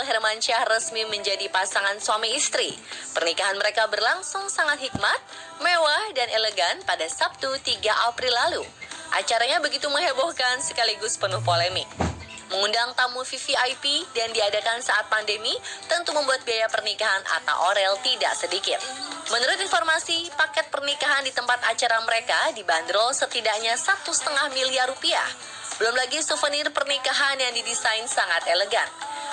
Noel Hermansyah resmi menjadi pasangan suami istri. Pernikahan mereka berlangsung sangat hikmat, mewah, dan elegan pada Sabtu 3 April lalu. Acaranya begitu menghebohkan sekaligus penuh polemik. Mengundang tamu VVIP dan diadakan saat pandemi tentu membuat biaya pernikahan Atta Aurel tidak sedikit. Menurut informasi, paket pernikahan di tempat acara mereka dibanderol setidaknya 1,5 miliar rupiah. Belum lagi souvenir pernikahan yang didesain sangat elegan.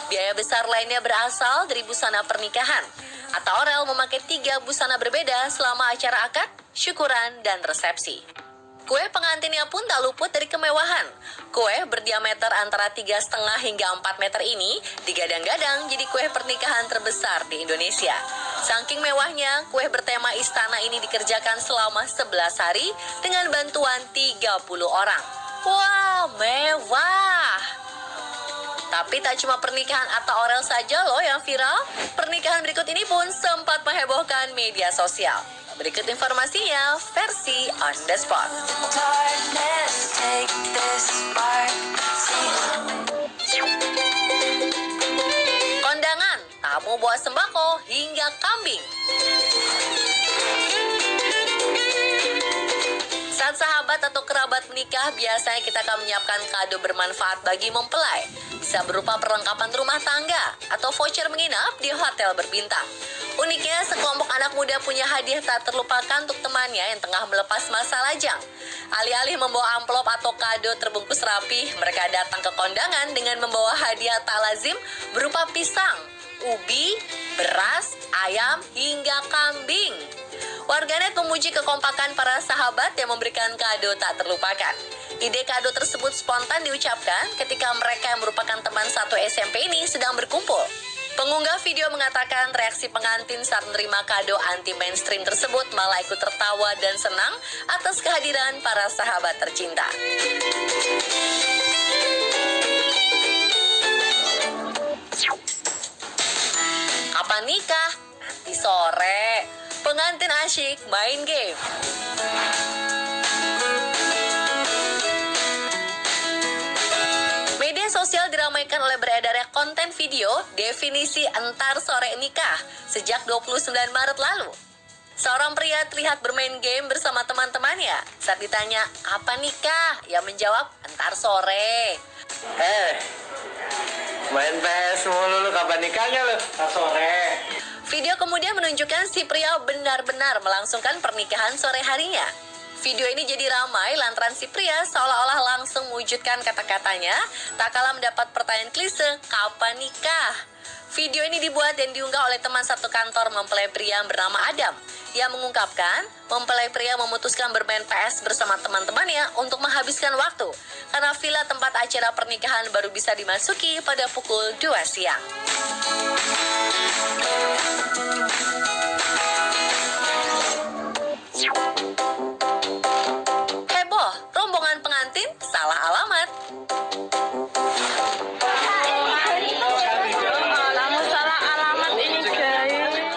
Biaya besar lainnya berasal dari busana pernikahan. Atta Aurel memakai 3 busana berbeda selama acara akad, syukuran, dan resepsi. Kue pengantinnya pun tak luput dari kemewahan. Kue berdiameter antara 3,5 hingga 4 meter ini digadang-gadang jadi kue pernikahan terbesar di Indonesia. Saking mewahnya, kue bertema istana ini dikerjakan selama 11 hari dengan bantuan 30 orang. Wah, mewah! Tapi tak cuma pernikahan Atta Aurel saja loh yang viral. Pernikahan berikut ini pun sempat menghebohkan media sosial. Berikut informasinya, versi on the spot. Kondangan, tamu bawa sembako hingga kambing. Saat sahabat atau kerabat menikah, biasanya kita akan menyiapkan kado bermanfaat bagi mempelai. Bisa berupa perlengkapan rumah tangga atau voucher menginap di hotel berbintang. Uniknya, sekelompok anak muda punya hadiah tak terlupakan untuk temannya yang tengah melepas masa lajang. Alih-alih membawa amplop atau kado terbungkus rapi, mereka datang ke kondangan dengan membawa hadiah tak lazim berupa pisang, ubi, beras, ayam, hingga kambing. Warganet memuji kekompakan para sahabat yang memberikan kado tak terlupakan. Ide kado tersebut spontan diucapkan ketika mereka yang merupakan teman satu SMP ini sedang berkumpul. Pengunggah video mengatakan reaksi pengantin saat menerima kado anti-mainstream tersebut malah ikut tertawa dan senang atas kehadiran para sahabat tercinta. Kapan nikah? Nanti sore. Pengantin asyik main game. Media sosial diramaikan oleh beredarnya konten video definisi entar sore nikah sejak 29 Maret lalu. Seorang pria terlihat bermain game bersama teman-temannya. Saat ditanya, "Apa nikah?" Ia menjawab, "Entar sore." Main PS mulu lu, kapan nikahnya lu? Entar sore. Video kemudian menunjukkan si pria benar-benar melangsungkan pernikahan sore harinya. Video ini jadi ramai lantaran si pria seolah-olah langsung mewujudkan kata-katanya, tak kalah mendapat pertanyaan klise, "Kapan nikah?" Video ini dibuat dan diunggah oleh teman satu kantor mempelai pria bernama Adam. Ia mengungkapkan, mempelai pria memutuskan bermain PS bersama teman-temannya untuk menghabiskan waktu, karena villa tempat acara pernikahan baru bisa dimasuki pada pukul 2 siang. Heboh, rombongan pengantin salah alamat.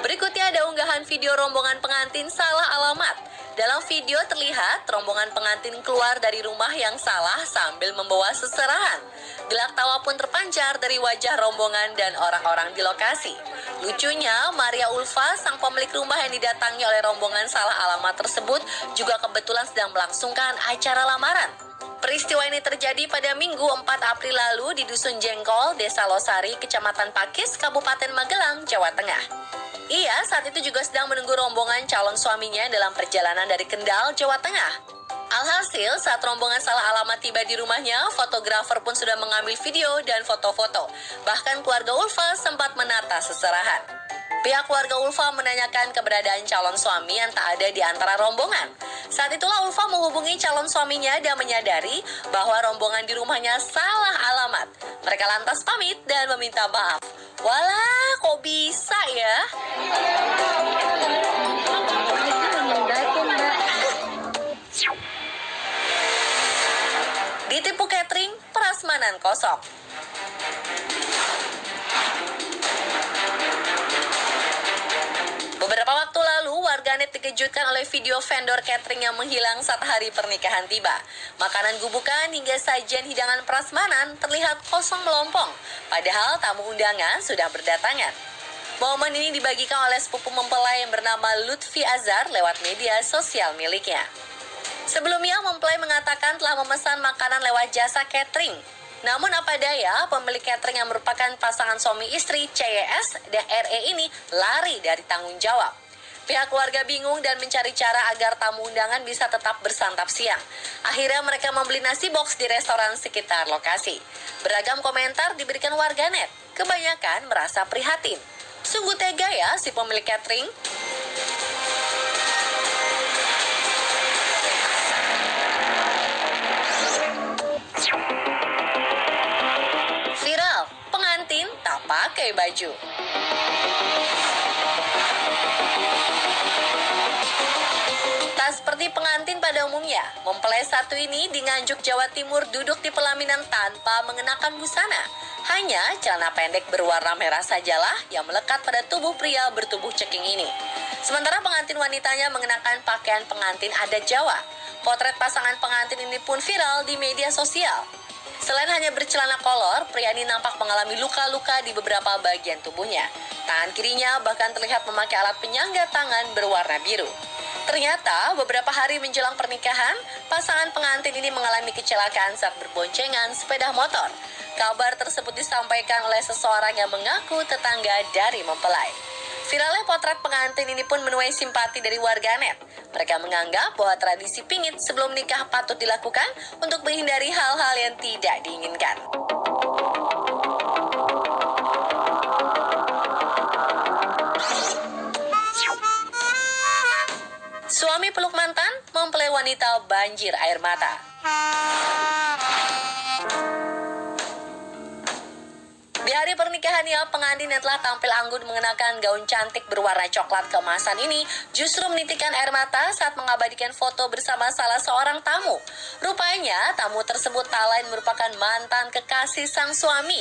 Berikutnya ada unggahan video rombongan pengantin salah alamat. Dalam video terlihat rombongan pengantin keluar dari rumah yang salah sambil membawa seserahan. Gelak tawa pun terpancar dari wajah rombongan dan orang-orang di lokasi. Lucunya, Maria Ulfa, sang pemilik rumah yang didatangi oleh rombongan salah alamat tersebut, juga kebetulan sedang melangsungkan acara lamaran. Peristiwa ini terjadi pada Minggu 4 April lalu di Dusun Jengkol, Desa Losari, Kecamatan Pakis, Kabupaten Magelang, Jawa Tengah. Ia saat itu juga sedang menunggu rombongan calon suaminya dalam perjalanan dari Kendal, Jawa Tengah. Alhasil, saat rombongan salah alamat tiba di rumahnya, fotografer pun sudah mengambil video dan foto-foto. Bahkan keluarga Ulfa sempat menata seserahan. Pihak keluarga Ulfa menanyakan keberadaan calon suami yang tak ada di antara rombongan. Saat itulah Ulfa menghubungi calon suaminya dan menyadari bahwa rombongan di rumahnya salah alamat. Mereka lantas pamit dan meminta maaf. Walah, kok bisa ya? Ditipu catering, prasmanan kosong. Beberapa waktu lalu, warga warganet dikejutkan oleh video vendor catering yang menghilang saat hari pernikahan tiba. Makanan gubukan hingga sajian hidangan prasmanan terlihat kosong melompong, padahal tamu undangan sudah berdatangan. Momen ini dibagikan oleh sepupu mempelai yang bernama Lutfi Azhar lewat media sosial miliknya. Sebelumnya, mempelai mengatakan telah memesan makanan lewat jasa catering. Namun apa daya, pemilik catering yang merupakan pasangan suami istri CYS dan RE ini lari dari tanggung jawab. Pihak keluarga bingung dan mencari cara agar tamu undangan bisa tetap bersantap siang. Akhirnya mereka membeli nasi box di restoran sekitar lokasi. Beragam komentar diberikan warganet, kebanyakan merasa prihatin. Sungguh tega ya si pemilik catering. Viral, pengantin tak pakai baju. Tak seperti pengantin pada umumnya, mempelai satu ini di Nganjuk, Jawa Timur duduk di pelaminan tanpa mengenakan busana. Hanya celana pendek berwarna merah sajalah yang melekat pada tubuh pria bertubuh ceking ini. Sementara pengantin wanitanya mengenakan pakaian pengantin adat Jawa. Potret pasangan pengantin ini pun viral di media sosial. Selain hanya bercelana kolor, pria ini nampak mengalami luka-luka di beberapa bagian tubuhnya. Tangan kirinya bahkan terlihat memakai alat penyangga tangan berwarna biru. Ternyata beberapa hari menjelang pernikahan, pasangan pengantin ini mengalami kecelakaan saat berboncengan sepeda motor. Kabar tersebut disampaikan oleh seseorang yang mengaku tetangga dari mempelai. Viralnya potret pengantin ini pun menuai simpati dari warganet. Mereka menganggap bahwa tradisi pingit sebelum nikah patut dilakukan untuk menghindari hal-hal yang tidak diinginkan. Suami peluk mantan, mempelai wanita banjir air mata. Di hari pernikahannya, pengantin yang telah tampil anggun mengenakan gaun cantik berwarna coklat keemasan ini justru menitikkan air mata saat mengabadikan foto bersama salah seorang tamu. Rupanya, tamu tersebut tak lain merupakan mantan kekasih sang suami.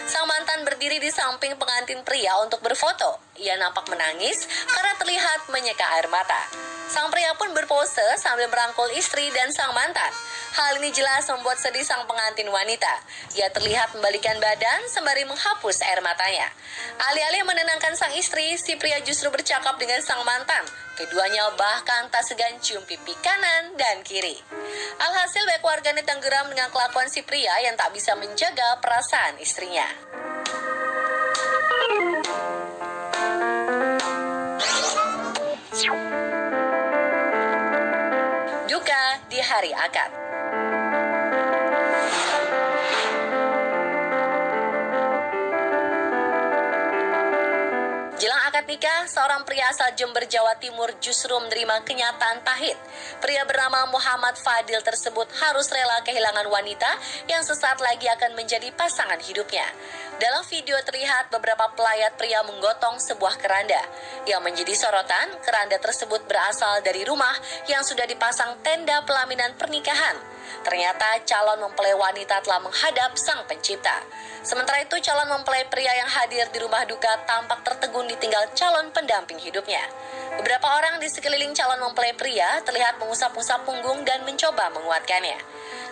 Sang mantan berdiri di samping pengantin pria untuk berfoto. Ia nampak menangis karena terlihat menyeka air mata. Sang pria pun berpose sambil merangkul istri dan sang mantan. Hal ini jelas membuat sedih sang pengantin wanita. Ia terlihat membalikan badan sembari menghapus air matanya. Alih-alih menenangkan sang istri, si pria justru bercakap dengan sang mantan. Keduanya bahkan tak segan cium pipi kanan dan kiri. Alhasil banyak warganet yang geram dengan kelakuan si pria yang tak bisa menjaga perasaan istrinya. Duka di hari akad. Jelang akad nikah, seorang pria asal Jember, Jawa Timur justru menerima kenyataan pahit. Pria bernama Muhammad Fadil tersebut harus rela kehilangan wanita yang sesaat lagi akan menjadi pasangan hidupnya. Dalam video terlihat beberapa pelayat pria menggotong sebuah keranda. Yang menjadi sorotan, keranda tersebut berasal dari rumah yang sudah dipasang tenda pelaminan pernikahan. Ternyata calon mempelai wanita telah menghadap sang pencipta. Sementara itu calon mempelai pria yang hadir di rumah duka tampak tertegun ditinggal calon pendamping hidupnya. Beberapa orang di sekeliling calon mempelai pria terlihat mengusap-usap punggung dan mencoba menguatkannya.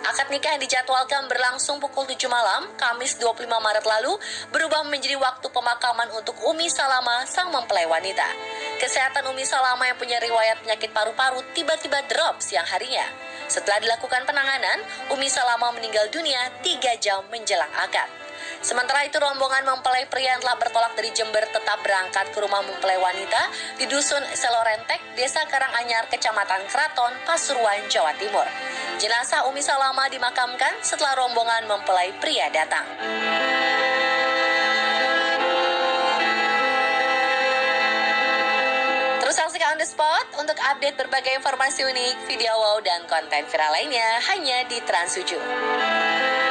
Akad nikah yang dijadwalkan berlangsung pukul 7 malam, Kamis 25 Maret lalu, berubah menjadi waktu pemakaman untuk Umi Salama, sang mempelai wanita. Kesehatan Umi Salama yang punya riwayat penyakit paru-paru tiba-tiba drop siang harinya. Setelah dilakukan penanganan, Umi Salama meninggal dunia 3 jam menjelang akad. Sementara itu rombongan mempelai pria yang telah bertolak dari Jember tetap berangkat ke rumah mempelai wanita di Dusun Selorentek, Desa Karanganyar, Kecamatan Kraton, Pasuruan, Jawa Timur. Jenazah Umi Salama dimakamkan setelah rombongan mempelai pria datang. Terus saksikan On The Spot untuk update berbagai informasi unik, video wow, dan konten viral lainnya hanya di Trans 7.